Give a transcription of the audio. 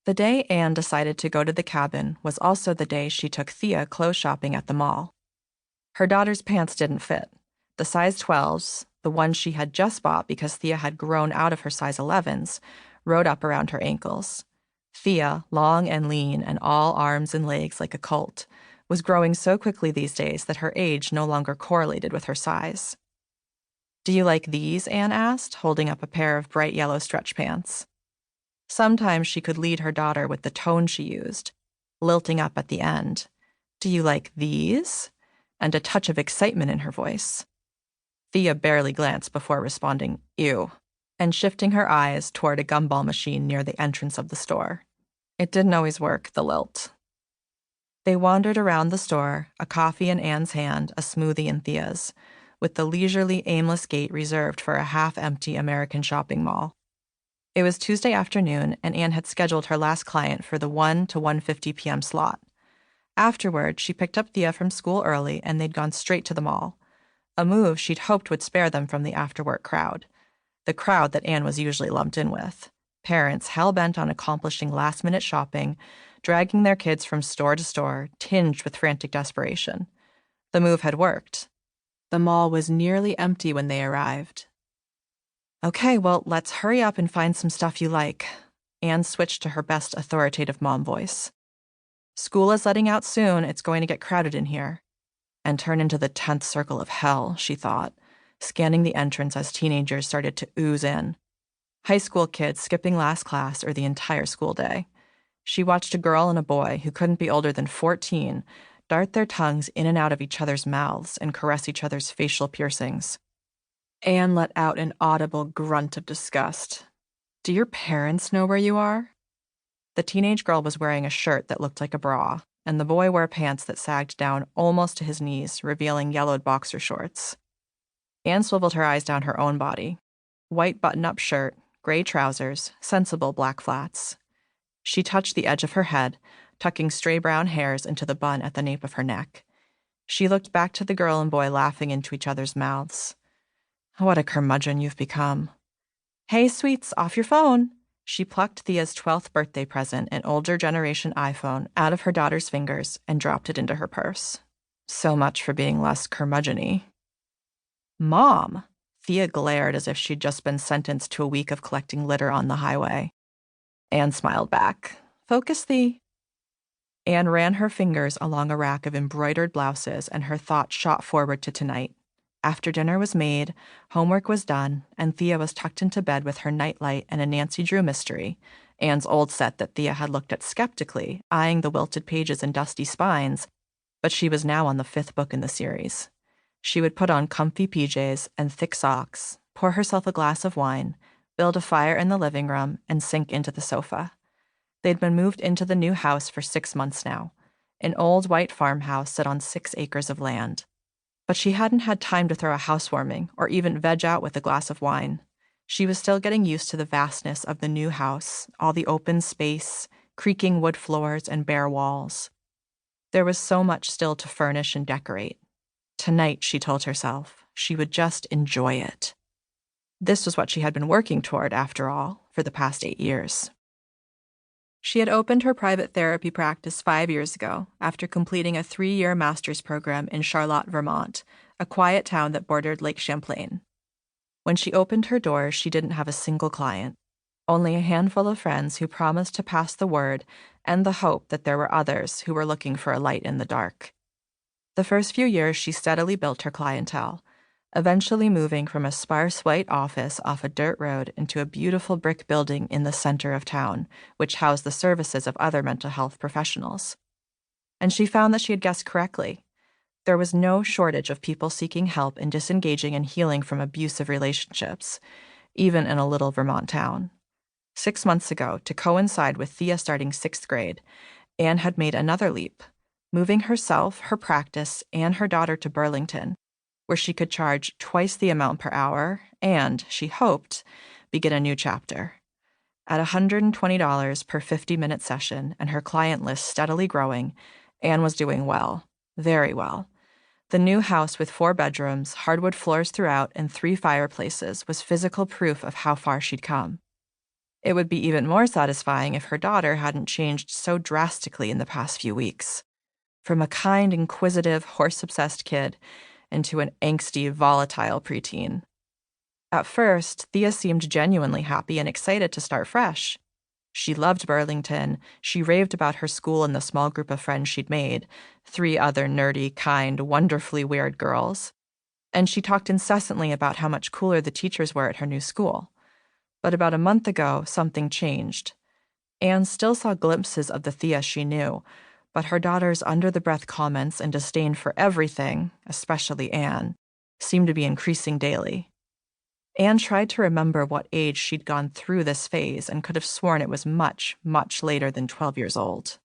The day Anne decided to go to the cabin was also the day she took Thea clothes shopping at the mall. Her daughter's pants didn't fit. The size 12s, the ones she had just bought because Thea had grown out of her size 11s, rode up around her ankles. Thea, long and lean and all arms and legs like a colt, was growing so quickly these days that her age no longer correlated with her size. "Do you like these?" Anne asked, holding up a pair of bright yellow stretch pants. Sometimes she could lead her daughter with the tone she used, lilting up at the end. "Do you like these?" And a touch of excitement in her voice. Thea barely glanced before responding, "Ew," and shifting her eyes toward a gumball machine near the entrance of the store. It didn't always work, the lilt. They wandered around the store, a coffee in Anne's hand, a smoothie in Thea's, with the leisurely, aimless gait reserved for a half-empty American shopping mall. It was Tuesday afternoon, and Anne had scheduled her last client for the 1 to 1:50 p.m. slot. Afterward, she picked up Thea from school early, and they'd gone straight to the mall, a move she'd hoped would spare them from the after-work crowd, the crowd that Anne was usually lumped in with, parents hell-bent on accomplishing last-minute shopping, dragging their kids from store to store, tinged with frantic desperation. The move had worked. The mall was nearly empty when they arrived. "Okay, well, let's hurry up and find some stuff you like." Anne switched to her best authoritative mom voice. "School is letting out soon. It's going to get crowded in here." And turn into the 10th circle of hell, she thought, scanning the entrance as teenagers started to ooze in. High school kids skipping last class or the entire school day. She watched a girl and a boy who couldn't be older than 14 dart their tongues in and out of each other's mouths and caress each other's facial piercings. Anne let out an audible grunt of disgust. "Do your parents know where you are?" The teenage girl was wearing a shirt that looked like a bra, and the boy wore pants that sagged down almost to his knees, revealing yellowed boxer shorts. Anne swiveled her eyes down her own body. White button-up shirt, gray trousers, sensible black flats. She touched the edge of her head, tucking stray brown hairs into the bun at the nape of her neck. She looked back to the girl and boy laughing into each other's mouths. "What a curmudgeon you've become." "Hey, sweets, off your phone." She plucked Thea's 12th birthday present, an older generation iPhone, out of her daughter's fingers and dropped it into her purse. So much for being less curmudgeon-y. "Mom!" Thea glared as if she'd just been sentenced to a week of collecting litter on the highway. Anne smiled back. "Focus, Thea." Anne ran her fingers along a rack of embroidered blouses, and her thoughts shot forward to tonight. After dinner was made, homework was done, and Thea was tucked into bed with her nightlight and a Nancy Drew mystery, Anne's old set that Thea had looked at skeptically, eyeing the wilted pages and dusty spines, but she was now on the 5th book in the series. She would put on comfy PJs and thick socks, pour herself a glass of wine, build a fire in the living room, and sink into the sofa. They'd been moved into the new house for 6 months now, an old white farmhouse set on 6 acres of land. But she hadn't had time to throw a housewarming or even veg out with a glass of wine. She was still getting used to the vastness of the new house, all the open space, creaking wood floors, and bare walls. There was so much still to furnish and decorate. Tonight, she told herself, she would just enjoy it. This was what she had been working toward, after all, for the past 8 years. She had opened her private therapy practice 5 years ago after completing a 3-year master's program in Charlotte, Vermont, a quiet town that bordered Lake Champlain. When she opened her doors, she didn't have a single client, only a handful of friends who promised to pass the word and the hope that there were others who were looking for a light in the dark. The first few years, she steadily built her clientele, eventually moving from a sparse white office off a dirt road into a beautiful brick building in the center of town, which housed the services of other mental health professionals. And she found that she had guessed correctly. There was no shortage of people seeking help in disengaging and healing from abusive relationships, even in a little Vermont town. 6 months ago, to coincide with Thea starting 6th grade, Anne had made another leap, moving herself, her practice, and her daughter to Burlington, where she could charge twice the amount per hour and, she hoped, begin a new chapter. At $120 per 50-minute session and her client list steadily growing, Anne was doing well, very well. The new house with 4 bedrooms, hardwood floors throughout, and 3 fireplaces was physical proof of how far she'd come. It would be even more satisfying if her daughter hadn't changed so drastically in the past few weeks. From a kind, inquisitive, horse-obsessed kid into an angsty, volatile preteen. At first, Thea seemed genuinely happy and excited to start fresh. She loved Burlington. She raved about her school and the small group of friends she'd made, 3 other nerdy, kind, wonderfully weird girls. And she talked incessantly about how much cooler the teachers were at her new school. But about a month ago, something changed. Anne still saw glimpses of the Thea she knew, but her daughter's under-the-breath comments and disdain for everything, especially Anne, seemed to be increasing daily. Anne tried to remember what age she'd gone through this phase and could have sworn it was much, much later than 12 years old.